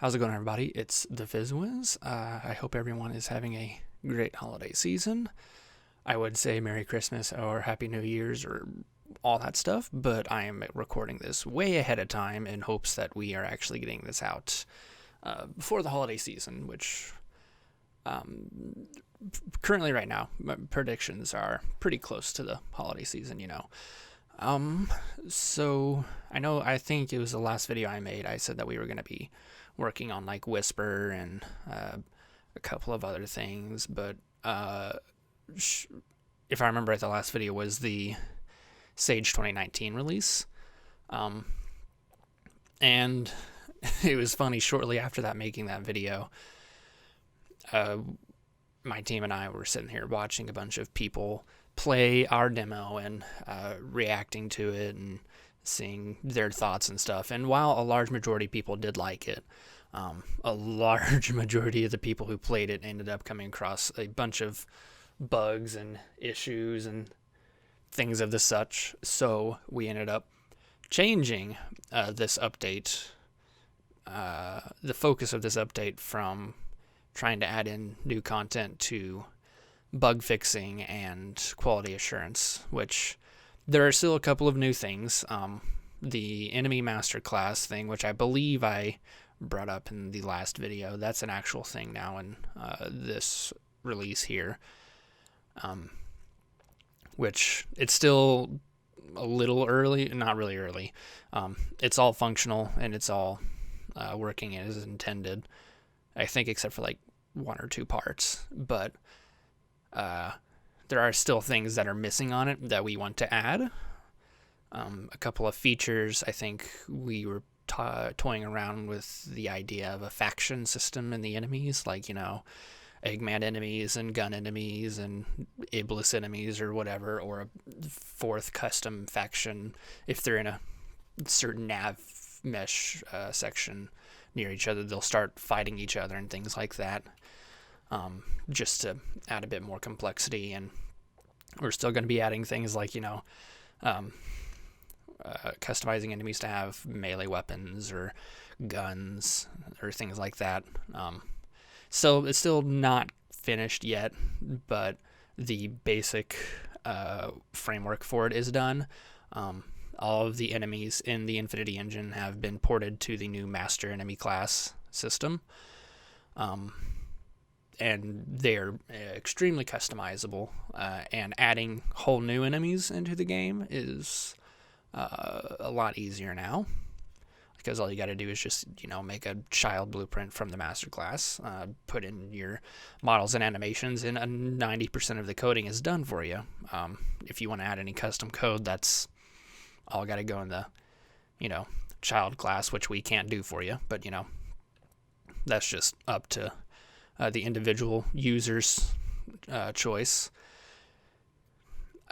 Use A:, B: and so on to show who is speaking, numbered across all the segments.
A: How's it going, everybody? It's the Fizz. I hope everyone is having a great holiday season. I would say Merry Christmas or Happy New Year's or all that stuff, but I am recording this way ahead of time in hopes that we are actually getting this out before the holiday season, which currently right now, my predictions are pretty close to the holiday season. So I think it was the last video I made. I said that we were going to be working on like Whisper and a couple of other things, but if I remember right, the last video was the Sage 2019 release. And it was funny, shortly after that, making that video, my team and I were sitting here watching a bunch of people play our demo and reacting to it and seeing their thoughts and stuff. And while a large majority of people did like it, a large majority of the people who played it ended up coming across a bunch of bugs and issues and things of the such. So we ended up changing this update, the focus of this update, from trying to add in new content to bug fixing and quality assurance, which there are still a couple of new things. The enemy master class thing, which I believe I brought up in the last video, that's an actual thing now in this release here, which it's still a little early, not really early. It's all functional and it's all working as intended, I think, except for like one or two parts, but there are still things that are missing on it that we want to add. A couple of features. I think we were toying around with the idea of a faction system in the enemies, like, Eggman enemies and gun enemies and Iblis enemies or whatever, or a fourth custom faction if they're in a certain nav mesh section near each other. They'll start fighting each other and things like that, just to add a bit more complexity. And we're still going to be adding things like, customizing enemies to have melee weapons or guns or things like that. So it's still not finished yet, but the basic framework for it is done. All of the enemies in the Infinity Engine have been ported to the new Master Enemy Class system, and they're extremely customizable, and adding whole new enemies into the game is a lot easier now, because all you got to do is just, make a child blueprint from the master class, put in your models and animations, and 90% of the coding is done for you. If you want to add any custom code, that's all got to go in the, child class, which we can't do for you, but, that's just up to the individual user's choice.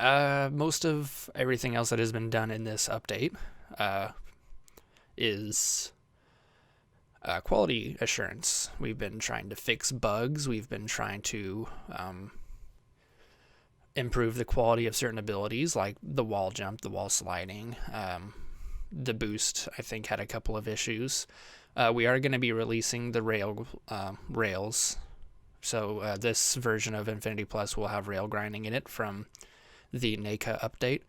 A: Most of everything else that has been done in this update is quality assurance. We've been trying to fix bugs. We've been trying to improve the quality of certain abilities, like the wall jump, the wall sliding. The boost, I think, had a couple of issues. We are going to be releasing the rails. So this version of Infinity Plus will have rail grinding in it from the NACA update.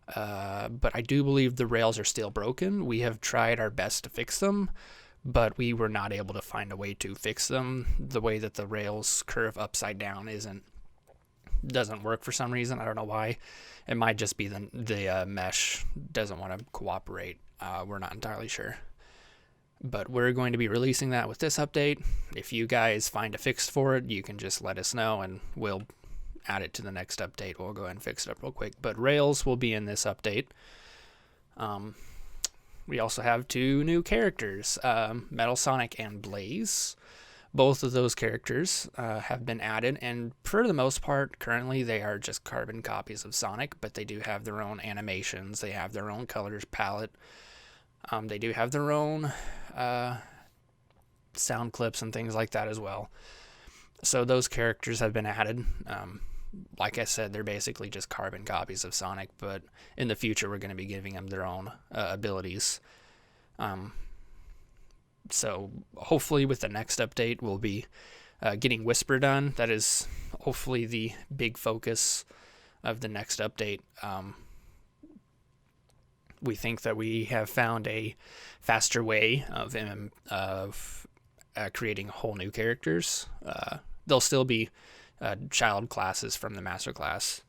A: But I do believe the rails are still broken. We have tried our best to fix them, but we were not able to find a way to fix them. The way that the rails curve upside down doesn't work for some reason. I don't know why. It might just be the mesh doesn't want to cooperate. We're not entirely sure. But we're going to be releasing that with this update. If you guys find a fix for it, you can just let us know and we'll add it to the next update. We'll go ahead and fix it up real quick. But rails will be in this update. We also have two new characters, Metal Sonic and Blaze. Both of those characters have been added, and for the most part, currently they are just carbon copies of Sonic, but they do have their own animations. They have their own colors palette. They do have their own sound clips and things like that as well. So those characters have been added. Like I said, they're basically just carbon copies of Sonic, but in the future we're going to be giving them their own abilities. So hopefully with the next update, we'll be getting Whisper done. That is hopefully the big focus of the next update. We think that we have found a faster way of creating whole new characters. There'll still be child classes from the master class,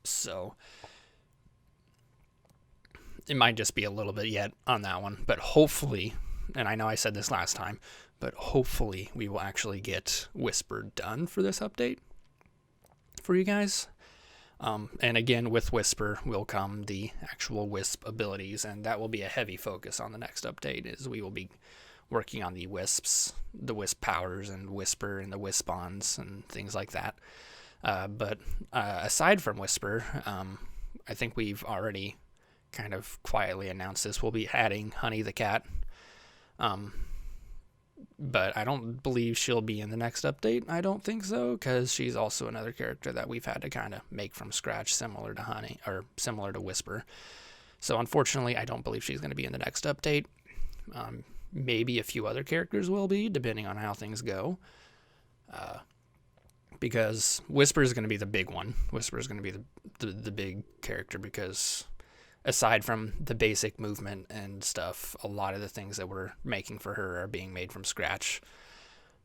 A: so it might just be a little bit yet on that one, but hopefully, and I know I said this last time, but hopefully we will actually get Whisper done for this update for you guys. And again, with Whisper will come the actual Wisp abilities, and that will be a heavy focus on the next update, is we will be working on the Wisps, the Wisp powers, and Whisper, and the Wisp bonds, and things like that. But aside from Whisper, I think we've already kind of quietly announced this. We'll be adding Honey the Cat. But I don't believe she'll be in the next update. I don't think so, because she's also another character that we've had to kind of make from scratch, similar to Honey, or similar to Whisper. So unfortunately, I don't believe she's going to be in the next update. Maybe a few other characters will be, depending on how things go. Because Whisper is going to be the big one. Whisper is going to be the big character, because aside from the basic movement and stuff, a lot of the things that we're making for her are being made from scratch.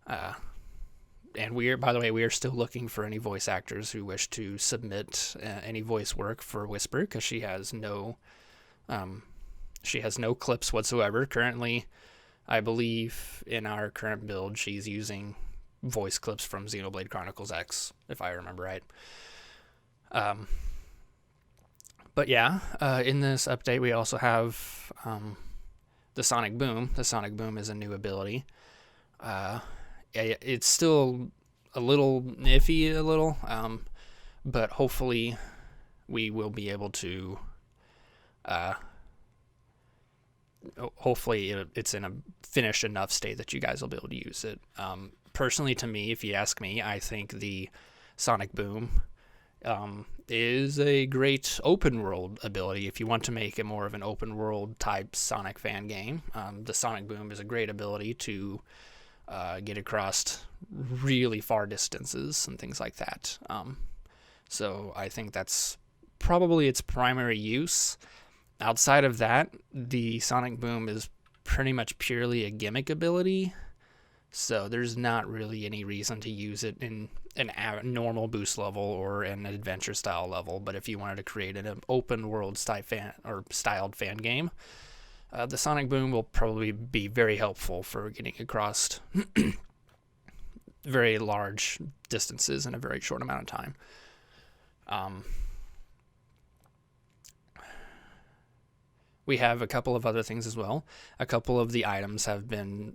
A: And by the way, we are still looking for any voice actors who wish to submit any voice work for Whisper, because she has no clips whatsoever. Currently, I believe in our current build, she's using voice clips from Xenoblade Chronicles X, if I remember right. But yeah, in this update, we also have the Sonic Boom. The Sonic Boom is a new ability. It's still a little iffy, but hopefully we will be able to... hopefully it's in a finished enough state that you guys will be able to use it. Personally, to me, if you ask me, I think the Sonic Boom is a great open world ability. If you want to make it more of an open world type Sonic fan game, the Sonic Boom is a great ability to get across really far distances and things like that. So I think that's probably its primary use. Outside of that, the Sonic Boom is pretty much purely a gimmick ability. So there's not really any reason to use it in a normal boost level or an adventure style level. But if you wanted to create an open world styled fan game, the Sonic Boom will probably be very helpful for getting across very large distances in a very short amount of time. We have a couple of other things as well. A couple of the items have been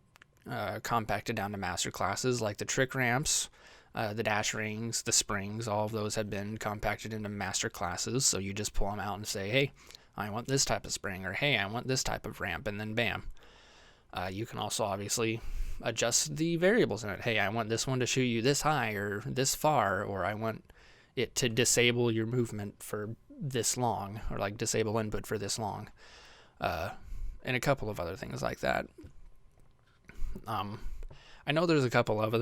A: compacted down to master classes, like the trick ramps, the dash rings, the springs. All of those have been compacted into master classes, so you just pull them out and say, hey, I want this type of spring, or hey, I want this type of ramp, and then bam. You can also obviously adjust the variables in it. Hey, I want this one to shoot you this high or this far, or I want it to disable your movement for this long, or like disable input for this long, and a couple of other things like that. I know there's a couple of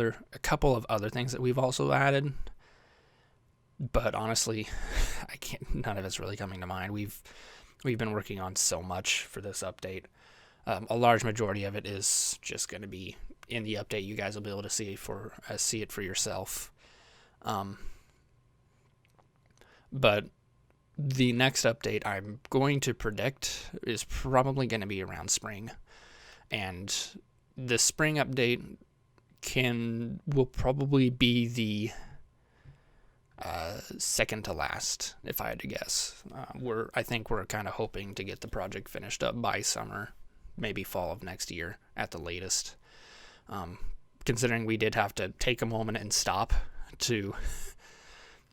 A: other things that we've also added, but honestly, none of it's really coming to mind. We've been working on so much for this update. A large majority of it is just going to be in the update. You guys will be able to see it for yourself. But the next update I'm going to predict is probably going to be around spring, and the spring update will probably be the second to last, if I had to guess. I think we're kind of hoping to get the project finished up by summer, maybe fall of next year at the latest. Considering we did have to take a moment and stop to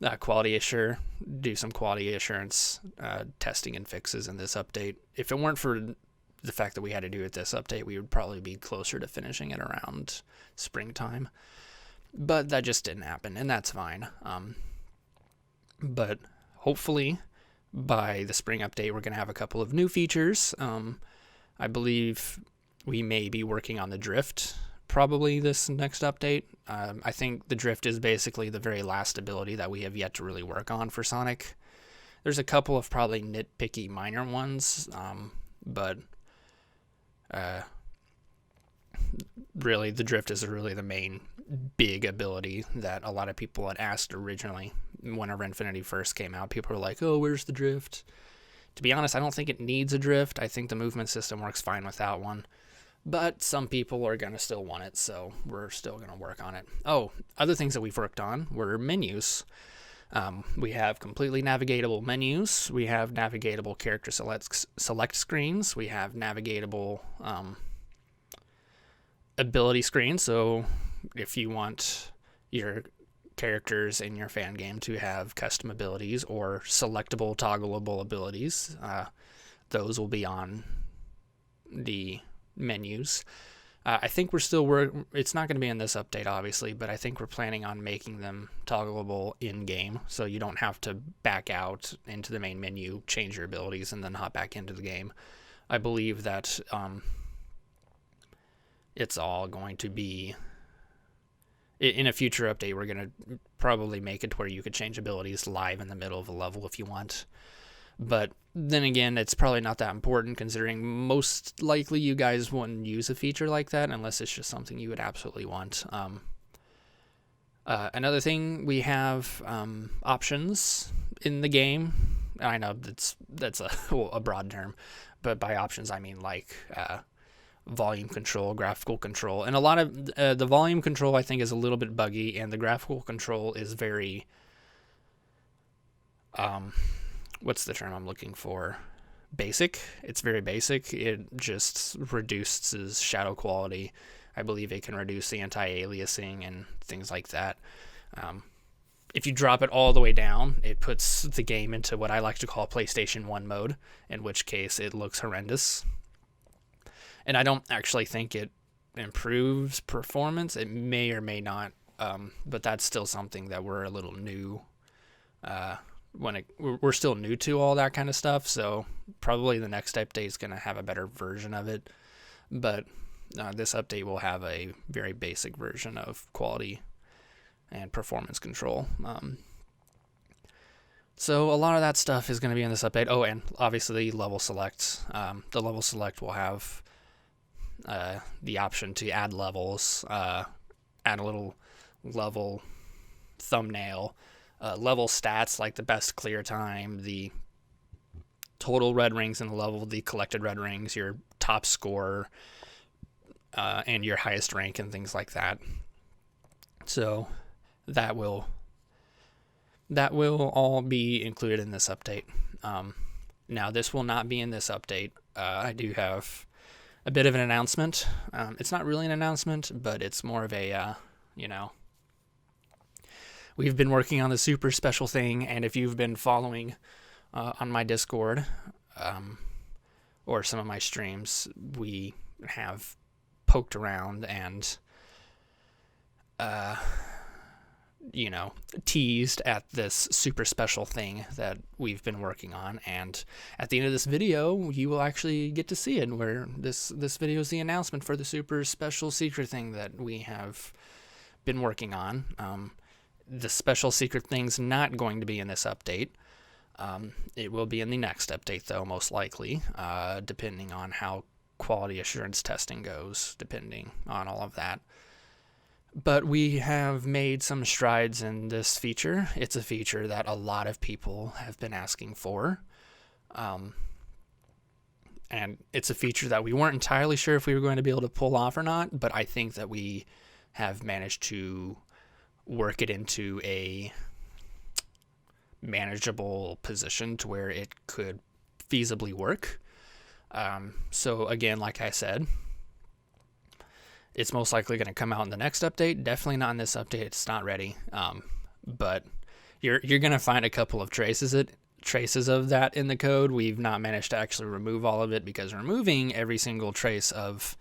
A: do some quality assurance testing and fixes in this update. If it weren't for the fact that we had to do it this update, we would probably be closer to finishing it around springtime. But that just didn't happen, and that's fine. But hopefully by the spring update, we're going to have a couple of new features. I believe We may be working on the drift probably this next update. I think the drift is basically the very last ability that we have yet to really work on for Sonic. There's a couple of probably nitpicky minor ones, but really the drift is really the main big ability that a lot of people had asked originally. Whenever Infinity first came out, people were like, oh, where's the drift? To be honest, I don't think it needs a drift. I think the movement system works fine without one. But some people are going to still want it, so we're still going to work on it. Oh, other things that we've worked on were menus. We have completely navigatable menus. We have navigatable character select screens. We have navigatable ability screens. So if you want your characters in your fan game to have custom abilities or selectable, toggleable abilities, those will be on the menus. I think it's not going to be in this update, obviously, but I think we're planning on making them toggleable in-game, so you don't have to back out into the main menu, change your abilities, and then hop back into the game. I believe that it's all going to be... In a future update, we're going to probably make it where you could change abilities live in the middle of a level if you want. But then again, it's probably not that important, considering most likely you guys wouldn't use a feature like that unless it's just something you would absolutely want. Another thing, we have options in the game. I know that's a broad term, but by options I mean like volume control, graphical control, and a lot of the volume control I think is a little bit buggy, and the graphical control is very what's the term I'm looking for? Basic. It's very basic. It just reduces shadow quality. I believe it can reduce the anti-aliasing and things like that. If you drop it all the way down, it puts the game into what I like to call PlayStation 1 mode, in which case it looks horrendous. And I don't actually think it improves performance. It may or may not, but that's still something that we're a little new we're still new to all that kind of stuff, so probably the next update is going to have a better version of it, but this update will have a very basic version of quality and performance control. So a lot of that stuff is going to be in this update. Oh, and obviously level select. The level select will have the option to add levels, add a little level thumbnail, level stats like the best clear time, the total red rings in the level, the collected red rings, your top score, and your highest rank and things like that. So that will all be included in this update. Now this will not be in this update. I do have a bit of an announcement. It's not really an announcement, but it's more of a, we've been working on the super special thing, and if you've been following on my Discord or some of my streams, we have poked around and, teased at this super special thing that we've been working on. And at the end of this video, you will actually get to see it, where this video is the announcement for the super special secret thing that we have been working on. The special secret thing's not going to be in this update. It will be in the next update, though, most likely, depending on how quality assurance testing goes, depending on all of that. But we have made some strides in this feature. It's a feature that a lot of people have been asking for. And it's a feature that we weren't entirely sure if we were going to be able to pull off or not, but I think that we have managed to work it into a manageable position to where it could feasibly work. So again, like I said, it's most likely going to come out in the next update. Definitely not in this update. It's not ready. But you're going to find a couple of traces of that in the code. We've not managed to actually remove all of it, because removing every single trace of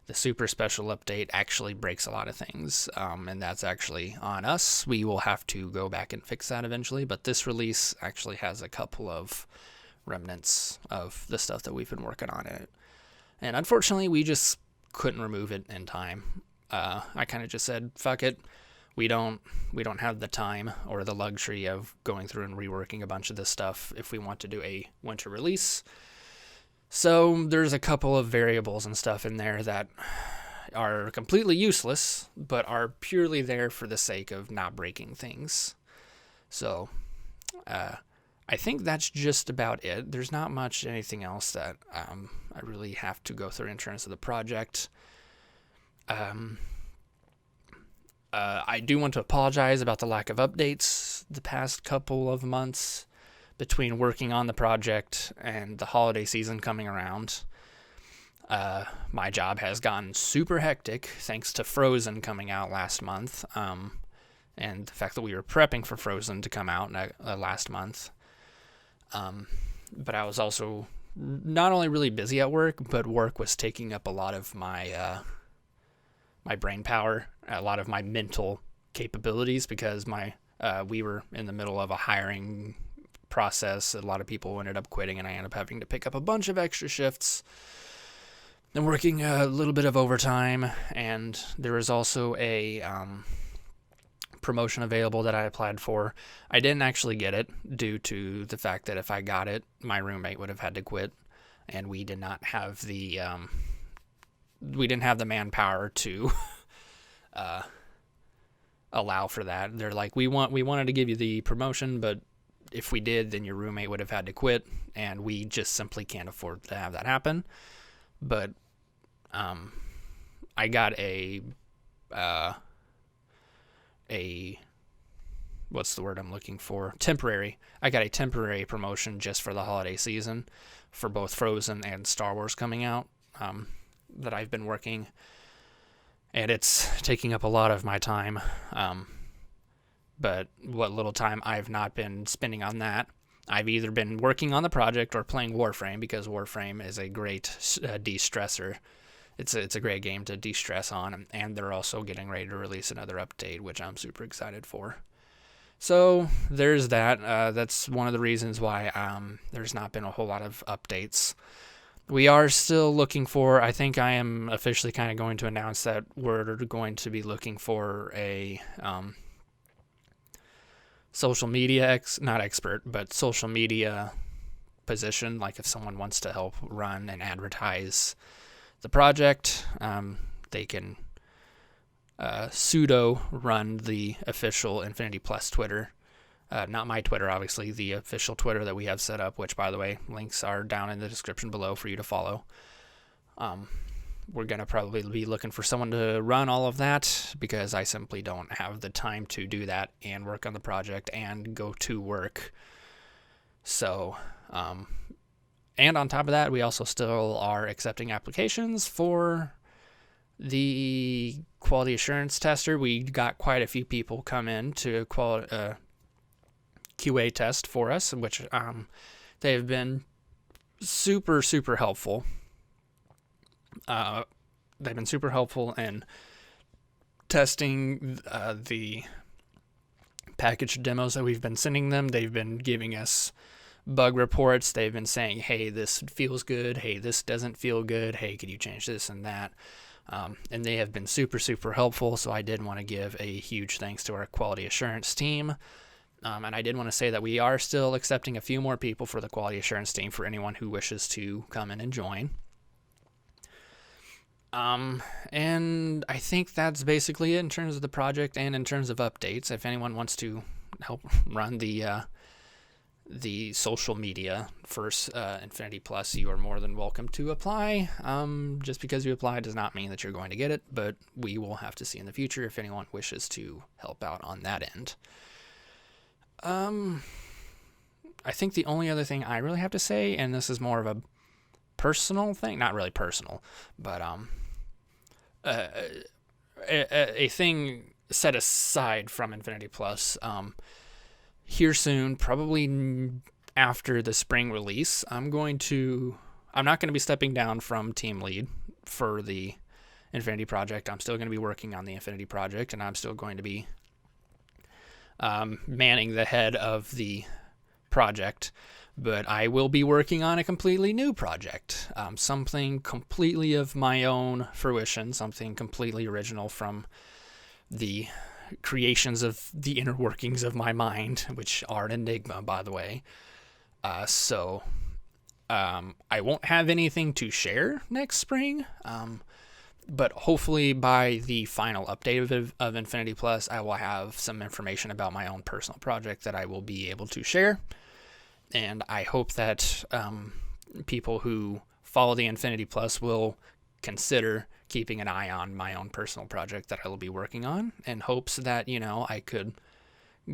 A: the super special update actually breaks a lot of things. And that's actually on us. We will have to go back and fix that eventually. But this release actually has a couple of remnants of the stuff that we've been working on in it. And unfortunately, we just couldn't remove it in time. I kind of just said, fuck it. We don't have the time or the luxury of going through and reworking a bunch of this stuff if we want to do a winter release. So there's a couple of variables and stuff in there that are completely useless, but are purely there for the sake of not breaking things. So I think that's just about it. There's not much anything else that I really have to go through in terms of the project. I do want to apologize about the lack of updates the past couple of months between working on the project and the holiday season coming around. My job has gotten super hectic thanks to Frozen coming out last month, and the fact that we were prepping for Frozen to come out last month. But I was also not only really busy at work, but work was taking up a lot of my my brain power, a lot of my mental capabilities, because we were in the middle of a hiring process. A lot of people ended up quitting, and I ended up having to pick up a bunch of extra shifts and working a little bit of overtime. And there was also a promotion available that I applied for. I didn't actually get it due to the fact that if I got it, my roommate would have had to quit, and we did not have the manpower to allow for that. They're like, we wanted to give you the promotion, but if we did, then your roommate would have had to quit, and we just simply can't afford to have that happen. But I got a what's the word I'm looking for? Temporary. I got a temporary promotion just for the holiday season for both Frozen and Star Wars coming out, that I've been working, and it's taking up a lot of my time. But what little time I've not been spending on that, I've either been working on the project or playing Warframe, because Warframe is a great de-stressor. It's a great game to de-stress on, and they're also getting ready to release another update, which I'm super excited for. So there's that. That's one of the reasons why there's not been a whole lot of updates. We are still looking for, I think I am officially kind of going to announce that we're going to be looking for a social media, not expert, but social media position. Like if someone wants to help run and advertise the project, they can pseudo run the official Infinity Plus Twitter. Not my Twitter, obviously, the official Twitter that we have set up, which, by the way, links are down in the description below for you to follow. We're going to probably be looking for someone to run all of that, because I simply don't have the time to do that and work on the project and go to work. So, and on top of that, we also still are accepting applications for the quality assurance tester. We got quite a few people come in to QA test for us, which they have been super, super helpful. They've been super helpful in testing the package demos that we've been sending them. They've been giving us bug reports. They've been saying, hey, this feels good. Hey, this doesn't feel good. Hey, could you change this and that? And they have been super, super helpful. So I did want to give a huge thanks to our quality assurance team. And I did want to say that we are still accepting a few more people for the quality assurance team for anyone who wishes to come in and join. And I think that's basically it in terms of the project and in terms of updates. If anyone wants to help run the social media for Infinity Plus, you are more than welcome to apply. Just because you apply does not mean that you're going to get it, but we will have to see in the future if anyone wishes to help out on that end. I think the only other thing I really have to say, and this is more of a personal thing, not really personal, but a thing set aside from Infinity Plus. Here soon, probably after the spring release, I'm not going to be stepping down from team lead for the Infinity Project. I'm still going to be working on the Infinity Project, and I'm still going to be manning the head of the project. But I will be working on a completely new project, something completely of my own fruition, something completely original from the creations of the inner workings of my mind, which are an enigma, by the way. So I won't have anything to share next spring, but hopefully by the final update of Infinity Plus, I will have some information about my own personal project that I will be able to share. And I hope that people who follow the Infinity Plus will consider keeping an eye on my own personal project that I will be working on, in hopes that, I could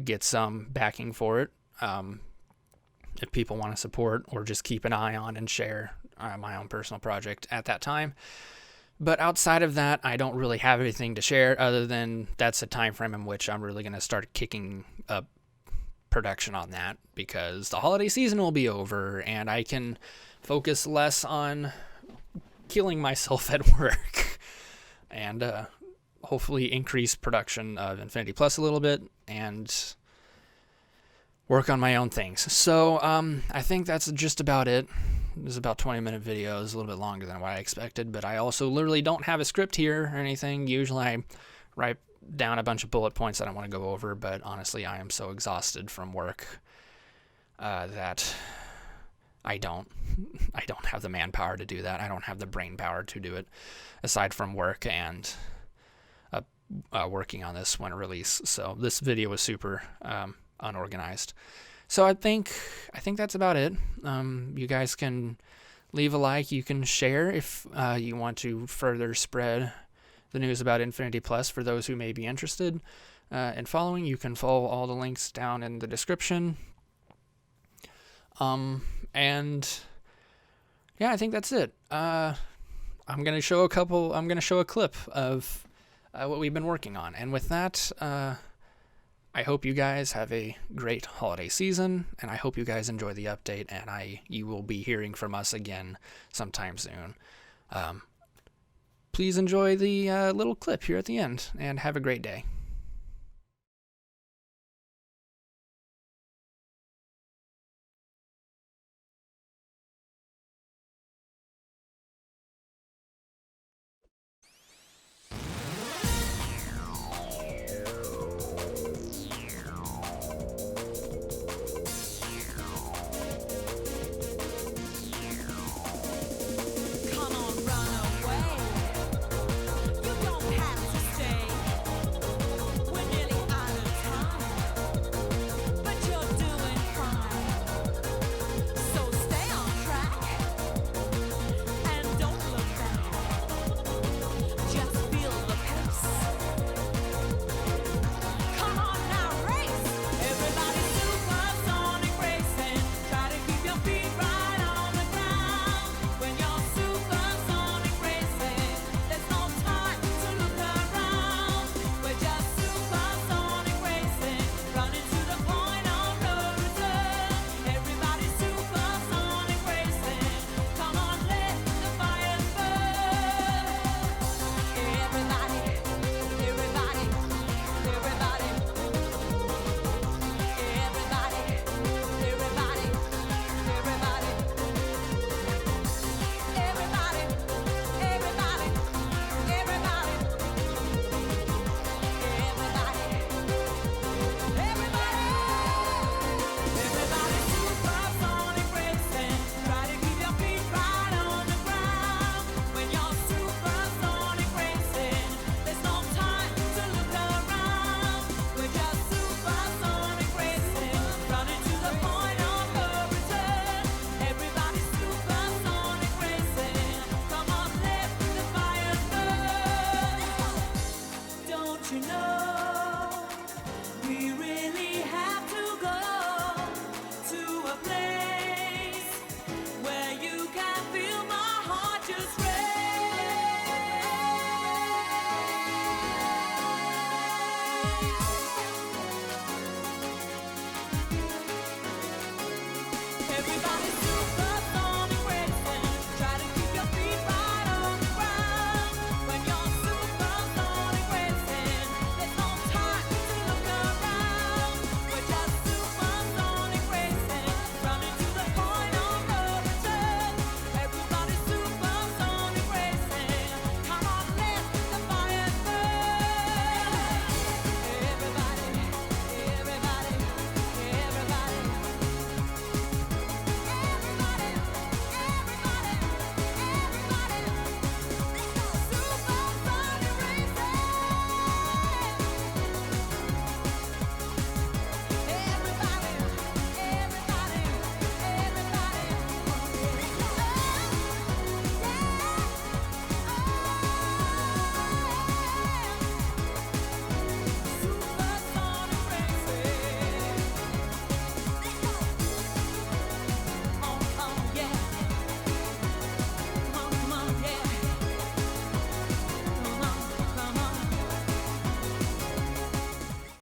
A: get some backing for it. If people want to support or just keep an eye on and share my own personal project at that time. But outside of that, I don't really have anything to share other than that's a time frame in which I'm really going to start kicking up production on that, because the holiday season will be over and I can focus less on killing myself at work and hopefully increase production of Infinity Plus a little bit and work on my own things. So I think that's just about it. It was about 20-minute video. It was a little bit longer than what I expected, but I also literally don't have a script here or anything. Usually I write down a bunch of bullet points that I want to go over, but honestly I am so exhausted from work that I don't have the manpower to do that. I don't have the brain power to do it aside from work and working on this when release. So this video was super unorganized. So I think that's about it. You guys can leave a like. You can share if you want to further spread the news about Infinity Plus for those who may be interested in following. You can follow all the links down in the description. And yeah, I think that's it. I'm gonna show a clip of what we've been working on, and with that, I hope you guys have a great holiday season, and I hope you guys enjoy the update, and you will be hearing from us again sometime soon. Please enjoy the little clip here at the end, and have a great day.